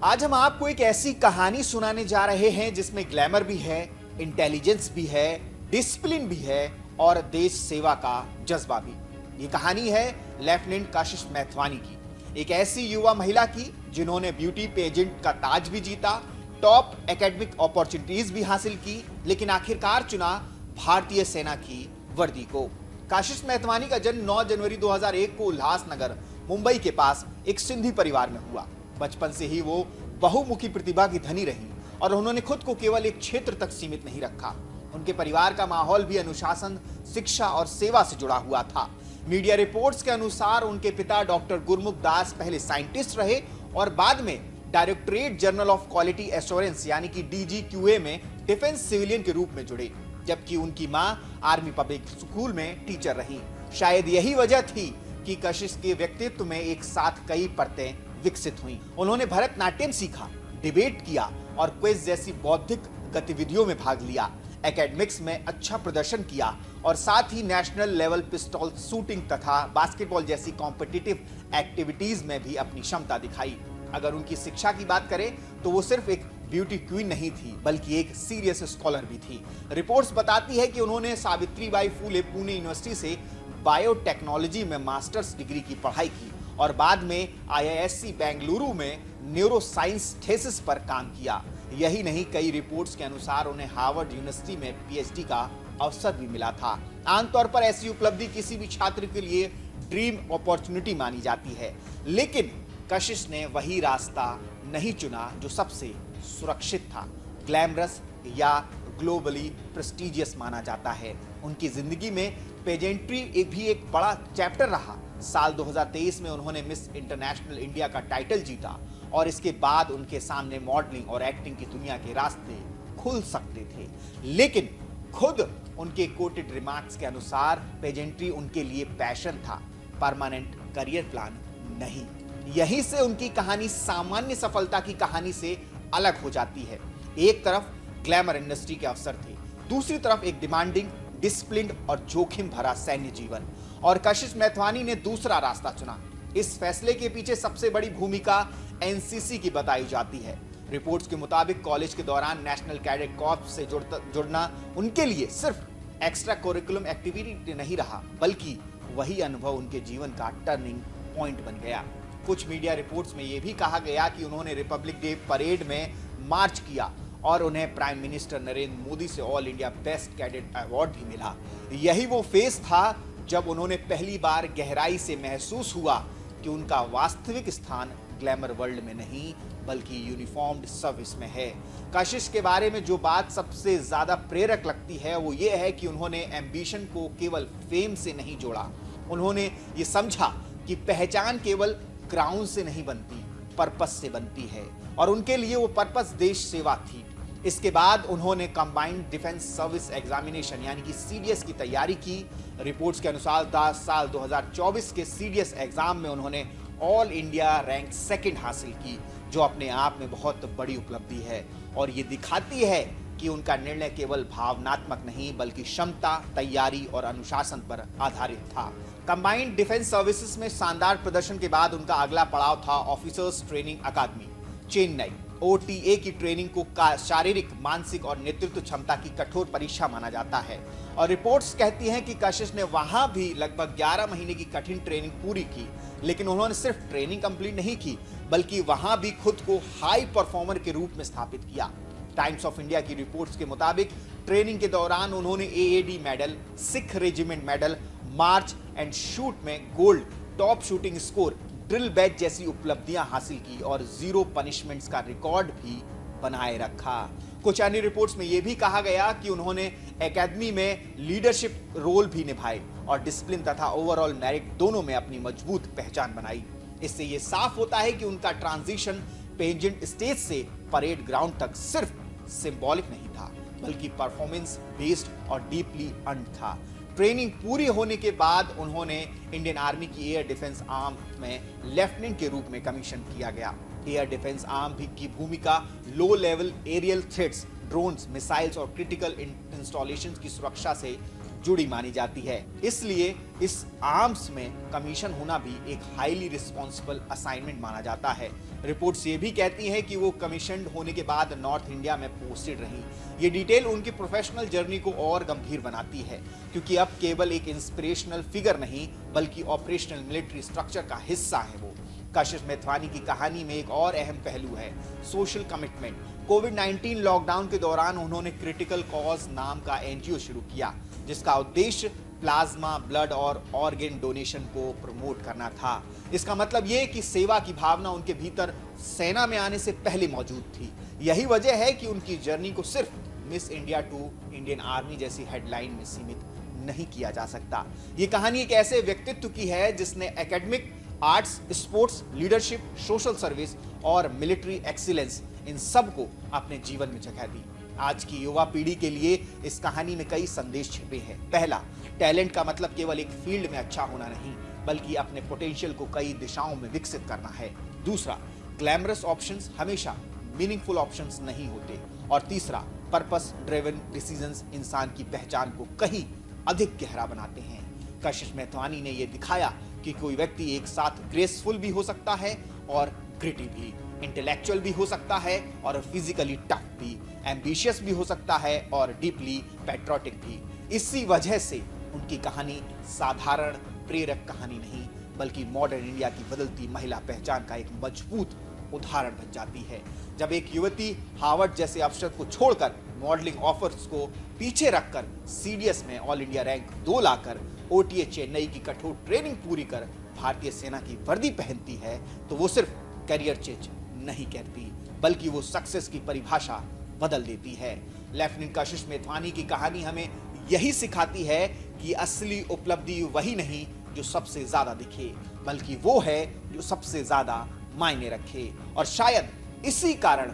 आज हम आपको एक ऐसी कहानी सुनाने जा रहे हैं जिसमें ग्लैमर भी है, इंटेलिजेंस भी है, डिसिप्लिन भी है और देश सेवा का जज्बा भी। ये कहानी है लेफ्टिनेंट कशिश मैथवानी की, एक ऐसी युवा महिला की जिन्होंने ब्यूटी पेजेंट का ताज भी जीता, टॉप एकेडमिक अपॉर्चुनिटीज भी हासिल की, लेकिन आखिरकार चुना भारतीय सेना की वर्दी को। कशिश मैथवानी का जन्म 9 जनवरी 2001 को उल्लासनगर, मुंबई के पास एक सिंधी परिवार में हुआ। बचपन से ही वो बहुमुखी प्रतिभा की धनी रही और उन्होंने खुद को केवल एक क्षेत्र तक सीमित नहीं रखा। उनके परिवार का माहौल भी अनुशासन, शिक्षा और सेवा से जुड़ा हुआ था। मीडिया रिपोर्ट्स के अनुसार उनके पिता डॉक्टर गुरमुख दास पहले साइंटिस्ट रहे और बाद में directorate general of quality assurance यानी कि DGQA में डिफेंस सिविलियन के रूप में जुड़े, जबकि उनकी मां आर्मी पब्लिक स्कूल में टीचर रही। शायद यही वजह थी कि कशिश के व्यक्तित्व में एक साथ कई परतें विकसित हुई। उन्होंने भरतनाट्यम सीखा, डिबेट किया और क्विज जैसी बौद्धिक गतिविधियों में भाग लिया। एकेडमिक्स में अच्छा प्रदर्शन किया और साथ ही नेशनल लेवल पिस्टल शूटिंग तथा बास्केटबॉल जैसी कॉम्पिटिटिव एक्टिविटीज में भी अपनी क्षमता दिखाई। अगर उनकी शिक्षा की बात करें तो वो सिर्फ एक ब्यूटी क्वीन नहीं थी, बल्कि एक सीरियस स्कॉलर भी थी। रिपोर्ट्स बताती है कि उन्होंने सावित्रीबाई फूले पुणे यूनिवर्सिटी से बायोटेक्नोलॉजी में मास्टर्स डिग्री की पढ़ाई की और बाद में IISc बेंगलुरु में न्यूरो साइंस थेसिस पर काम किया। यही नहीं, कई रिपोर्ट्स के अनुसार उन्हें हार्वर्ड यूनिवर्सिटी में PhD का अवसर भी मिला था। आमतौर पर ऐसी उपलब्धि किसी भी छात्र के लिए ड्रीम अपॉर्चुनिटी मानी जाती है, लेकिन कशिश ने वही रास्ता नहीं चुना जो सबसे सुरक्षित था, ग्लैमरस या ग्लोबली प्रेस्टिजियस माना जाता है। उनकी जिंदगी में पेजेंट्री एक बड़ा चैप्टर रहा। साल 2023 में उन्होंने मिस इंटरनेशनल इंडिया का टाइटल जीता और इसके बाद उनके सामने मॉडलिंग और एक्टिंग की दुनिया के रास्ते खुल सकते थे, लेकिन खुद उनके कोटेड रिमार्क्स के अनुसार पेजेंट्री उनके लिए पैशन था, परमानेंट करियर प्लान नहीं। यहीं से उनकी कहानी सामान्य सफलता की कहानी से अलग हो जाती है। एक तरफ ग्लैमर इंडस्ट्री के अवसर थे, दूसरी तरफ एक डिमांडिंग, डिसिप्लिन्ड और जोखिम भरा सैन्य जीवन, और कशिश मैथवानी ने दूसरा रास्ता चुना। इस फैसले के पीछे सबसे बड़ी भूमिका NCC की बताई जाती है। रिपोर्ट्स के मुताबिक कॉलेज के दौरान नेशनल कैडेट कॉर्प्स से जुड़ना उनके लिए सिर्फ एक्स्ट्रा करिकुलम एक्टिविटी नहीं रहा, बल्कि वही अनुभव उनके जीवन का टर्निंग पॉइंट बन गया। कुछ मीडिया रिपोर्ट्स में यह भी कहा गया कि उन्होंने रिपब्लिक डे परेड में मार्च किया और उन्हें प्राइम मिनिस्टर नरेंद्र मोदी से all India best cadet award भी मिला। यही वो फेज था जब उन्होंने पहली बार गहराई से महसूस हुआ कि उनका वास्तविक स्थान ग्लैमर वर्ल्ड में नहीं, बल्कि यूनिफॉर्म्ड सर्विस में है। कशिश के बारे में जो बात सबसे ज्यादा प्रेरक लगती है वो ये है कि उन्होंने एम्बिशन को केवल फेम से नहीं जोड़ा। उन्होंने ये समझा कि पहचान केवल क्राउन से नहीं बनती, पर्पस से बनती है, और उनके लिए वो पर्पस देश सेवा थी। इसके बाद उन्होंने कंबाइंड डिफेंस सर्विस एग्जामिनेशन यानी कि CDS की तैयारी की। रिपोर्ट्स के अनुसार साल 2024 के CDS एग्जाम में उन्होंने ऑल इंडिया रैंक सेकंड हासिल की, जो अपने आप में बहुत बड़ी उपलब्धि है और ये दिखाती है कि उनका निर्णय केवल भावनात्मक नहीं, बल्कि क्षमता, तैयारी और अनुशासन पर आधारित था। कंबाइंड डिफेंस सर्विसेज में शानदार प्रदर्शन के बाद उनका अगला पड़ाव था ऑफिसर्स ट्रेनिंग अकादमी, चेन्नई। OTA की ट्रेनिंग को शारीरिक, मानसिक और नेतृत्व क्षमता की कठोर परीक्षा माना जाता है और रिपोर्ट्स कहती हैं कि कशिश ने वहां भी लगभग 11 महीने की कठिन ट्रेनिंग पूरी की, लेकिन उन्होंने सिर्फ ट्रेनिंग कंप्लीट नहीं की, बल्कि वहां भी खुद को हाई परफॉर्मर के रूप में स्थापित किया। टाइम्स ऑफ इंडिया की रिपोर्ट्स के मुताबिक ट्रेनिंग के दौरान उन्होंने AAD medal, Sikh regiment medal, march and shoot में gold, top shooting score, drill batch जैसी उपलब्धियां हासिल की और 0 पनिशमेंट्स का रिकॉर्ड भी बनाए रखा। कुछ अन्य रिपोर्ट्स में यह भी कहा गया कि उन्होंने एकेडमी में लीडरशिप रोल भी निभाए और डिसिप्लिन तथा ओवरऑल मेरिट दोनों में अपनी मजबूत पहचान बनाई। इससे यह साफ होता है कि उनका ट्रांजिशन पेजेंट स्टेज से परेड ग्राउंड तक सिर्फ सिंबॉलिक नहीं था, बल्कि परफॉर्मेंस बेस्ड और डीपली अर्न्ड था। ट्रेनिंग पूरी होने के बाद उन्होंने इंडियन आर्मी की एयर डिफेंस आर्म में लेफ्टिनेंट के रूप में कमीशन किया गया। एयर डिफेंस आर्म की भूमिका low level aerial threats, drones, missiles और क्रिटिकल इंस्टॉलेशंस की सुरक्षा से जुड़ी मानी जाती है। इसलिए इस आर्म्स में कमीशन होना भी एक हाईली रिस्पॉन्सिबल असाइनमेंट माना जाता है। रिपोर्ट्स ये भी कहती हैं कि वो कमीशन्ड होने के बाद नॉर्थ इंडिया में पोस्टेड रहीं। ये डिटेल उनकी प्रोफेशनल जर्नी को और गंभीर बनाती है, क्योंकि अब केवल एक इंस्पिरेशनल फिगर नहीं बल्कि ऑपरेशनल मिलिट्री स्ट्रक्चर का हिस्सा है वो। कशिश मेथवानी की कहानी में एक और अहम पहलू है सोशल कमिटमेंट। कोविड-19 लॉकडाउन के दौरान उन्होंने क्रिटिकल कॉज नाम का एनजीओ शुरू किया, जिसका उद्देश्य प्लाज्मा, ब्लड और ऑर्गन डोनेशन को प्रमोट करना था। इसका मतलब ये कि सेवा की भावना उनके भीतर सेना में आने से पहले मौजूद थी। यही वजह है कि उनकी जर्नी को सिर्फ Miss India to Indian Army जैसी हेडलाइन में सीमित नहीं किया जा सकता। ये कहानी एक ऐसे व्यक्तित्व की है जिसने academic, arts, sports, leadership, social service और मिलिट्री एक्सीलेंस इन सब को अपने जीवन में जगह दी। आज की युवा पीढ़ी के लिए इस कहानी में कई संदेश छिपे हैं। पहला, टैलेंट का मतलब केवल एक फील्ड में अच्छा होना नहीं, बल्कि अपने पोटेंशियल को कई दिशाओं में विकसित करना है। दूसरा, ग्लैमरस ऑप्शंस हमेशा मीनिंगफुल ऑप्शंस नहीं होते। और तीसरा, पर्पस ड्रिवन डिसीजंस इंसान की पहचान को कहीं अधिक गहरा बनाते हैं। कशिश मेथवानी ने यह दिखाया कि कोई व्यक्ति एक साथ ग्रेसफुल भी हो सकता है और ग्रिटी भी, इंटेलेक्चुअल भी हो सकता है और फिजिकली टफ भी, एम्बिशियस भी हो सकता है और डीपली पैट्रियोटिक भी। इसी वजह से उनकी कहानी साधारण प्रेरक कहानी नहीं, बल्कि मॉडर्न इंडिया की बदलती महिला पहचान का एक मजबूत उदाहरण बन जाती है। जब एक युवती हार्वर्ड जैसे अवसर को छोड़कर मॉडलिंग ऑफर्स को पीछे रखकर सीडीएस में ऑल इंडिया रैंक 2 लाकर ओटीए चेन्नई की कठोर ट्रेनिंग पूरी कर भारतीय सेना की वर्दी पहनती है, तो वो सिर्फ करियर चेंज नहीं करती, बल्कि वो सक्सेस की परिभाषा बदल देती है। लेफ्टिनेंट कशिश मेथवानी की कहानी हमें यही सिखाती है कि असली उपलब्धि वही नहीं जो सबसे ज्यादा दिखे, बल्कि वो है जो सबसे ज्यादा मायने रखे। और शायद इसी कारण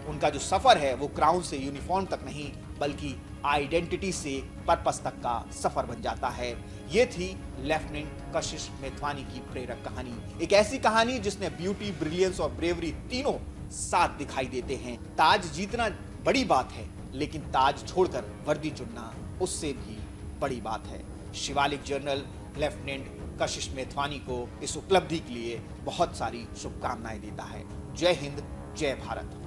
उनका जो सफर है वो क्राउन से यूनिफॉर्म तक नहीं, बल्कि आइडेंटिटी से पर्पस तक का सफर बन जाता है। ये थी लेफ्टिनेंट कशिश मेथवानी की प्रेरक कहानी, एक ऐसी कहानी जिसने ब्यूटी, ब्रिलियंस और ब्रेवरी तीनों साथ दिखाई देते हैं। ताज जीतना बड़ी बात है, लेकिन ताज छोड़कर वर्दी चुनना उससे भी बड़ी बात है। शिवालिक जर्नल लेफ्टिनेंट कशिश मेथवानी को इस उपलब्धि के लिए बहुत सारी शुभकामनाएं देता है। जय हिंद, जय भारत।